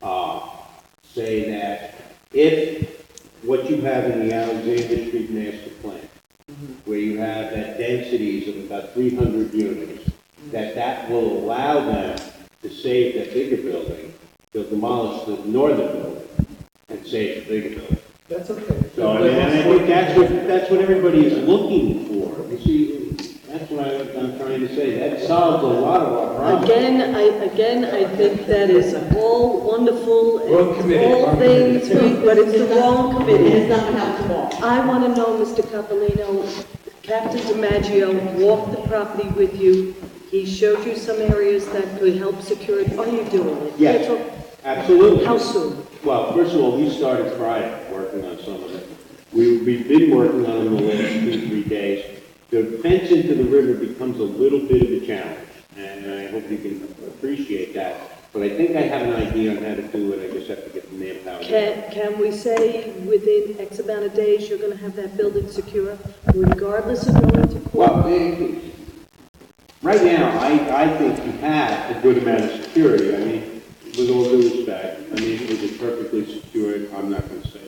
say that if what you have in the Alexander Street master plan, where you have that densities of about 300 units, that will allow them to save that bigger building. They'll demolish the northern building and save the bigger building. That's okay. So I mean, and I think that's what everybody is looking for. You see, that's what I'm trying to say. That solves a lot of our problems. Again, I think that is all wonderful Wrong and committee. all things, but it's the wrong committee. It's not gonna happen tomorrow. I want to know, Mr. Capolino, Captain DiMaggio walked the property with you. He showed you some areas that could help secure it. Are you doing it? Yes, absolutely. How soon? Well, first of all, we started Friday working on some of it. We've been working on them the last 2-3 days. The fence into the river becomes a little bit of a challenge, and I hope you can appreciate that. But I think I have an idea on how to do it. I just have to get the manpower. Can we say within X amount of days you're going to have that building secure, regardless of going to court? Well, right now, I think you have a good amount of security. I mean, with all due respect, I mean, is it perfectly secured? I'm not going to say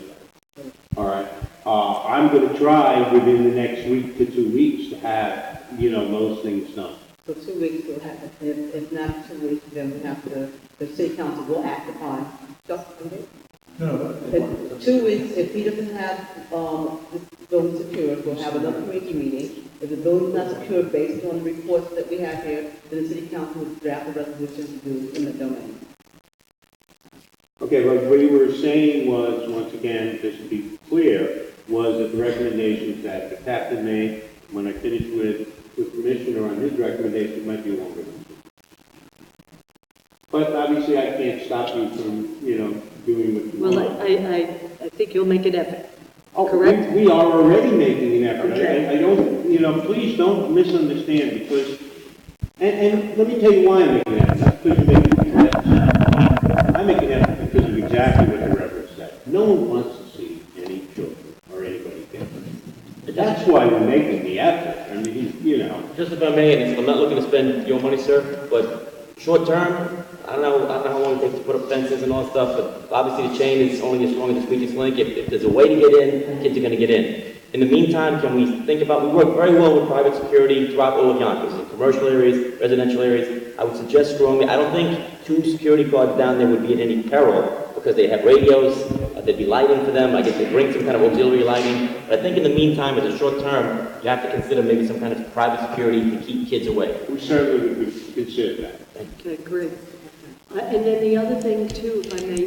that. All right. I'm going to try within the next week to 2 weeks to have, those things done. So 2 weeks will happen. If not 2 weeks, then we have to, the city council will act upon just No. in 2 weeks. If he doesn't have this building secured, we'll have another committee meeting. If the building's not secured based on the reports that we have here, then the city council will draft a resolution to do in the domain. Okay, but what you were saying was, once again, just to be clear, was that the recommendations that the captain made, when I finished with the commissioner on his recommendation, might be longer than this. But obviously, I can't stop you from, doing what you Well, want. I think you'll make an effort. Oh, correct? We are already making an effort. Okay. I don't, please don't misunderstand, because, and let me tell you why I'm making an effort. Not because you're making an effort. I make an effort because of exactly what the reference said. No one wants to see any children or anybody get hurt. That's why we're making the effort. I mean, Just if I may, and I'm not looking to spend your money, sir, but short term, I don't know how long it takes to put up fences and all that stuff, but obviously the chain is only as strong as the weakest link. If there's a way to get in, kids are going to get in. In the meantime, can we think about, we work very well with private security throughout all of Yonkers, in commercial areas, residential areas. I would suggest strongly, I don't think 2 security guards down there would be in any peril, because they have radios, there'd be lighting for them, I guess they'd bring some kind of auxiliary lighting. But I think in the meantime, as a short term, you have to consider maybe some kind of private security to keep kids away. we certainly would consider that. Okay, great. And then the other thing too, if I may,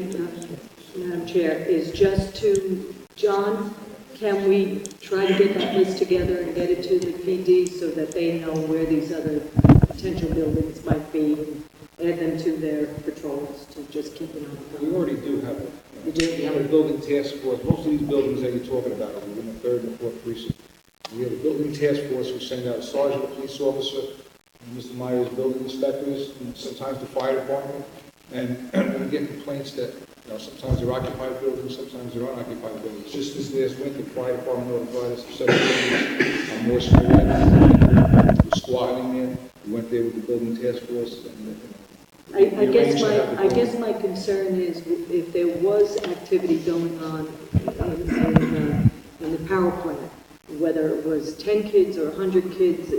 Madam Chair, is just to, John, can we try to get that list together and get it to the PD so that they know where these other potential buildings might be, and add them to their patrols to just keep an eye on We them? already do have it. You do? We have a building task force. Most of these buildings that you're talking about are within the 3rd and 4th precinct. We have a building task force who send out a sergeant, a police officer, and Mr. Myers, building inspectors, and sometimes the fire department. And we get complaints that, sometimes they're occupied buildings, sometimes they're unoccupied buildings. Just this last week, the fire department notified us of 7 buildings on Moore Street. We're squatting there. We went there with the building task force, and I guess my concern is if there was activity going on in the power plant, whether it was 10 kids or 100 kids,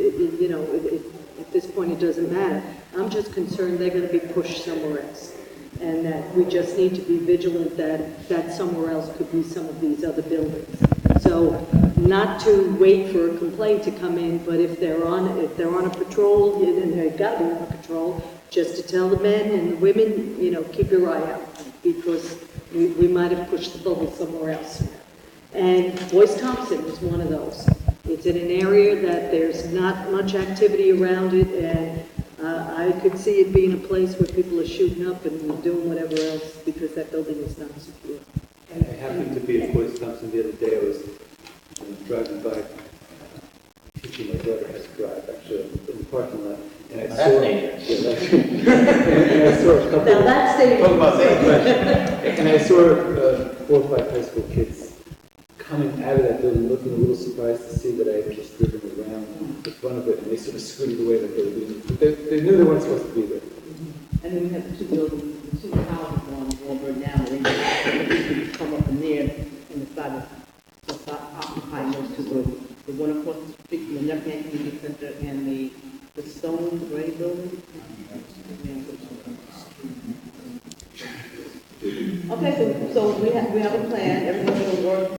at this point it doesn't matter. I'm just concerned they're going to be pushed somewhere else, and that we just need to be vigilant that somewhere else could be some of these other buildings. So not to wait for a complaint to come in, but if they're on a patrol, and they've got to be on patrol, just to tell the men and the women, keep your eye out, because we might have pushed the bubble somewhere else. And Boyce Thompson is one of those. It's in an area that there's not much activity around it, and I could see it being a place where people are shooting up and doing whatever else because that building is not secure. I happened to be at Boyce Thompson the other day. I was driving by, teaching my daughter how to drive, actually, in the parking lot. And I saw, and I saw a couple. Now that's dangerous. And I saw 4 or 5 high school kids coming out of that building, looking a little surprised to see that I had just driven around the front of it, and they sort of scooted away like they were leaving. But they knew they weren't supposed to be there. And then we have 2 buildings, 2 houses on stop occupying those two buildings. The one across the street from the Neppan Community Center and the Stone Gray building. Okay, so we have a plan, everyone's gonna work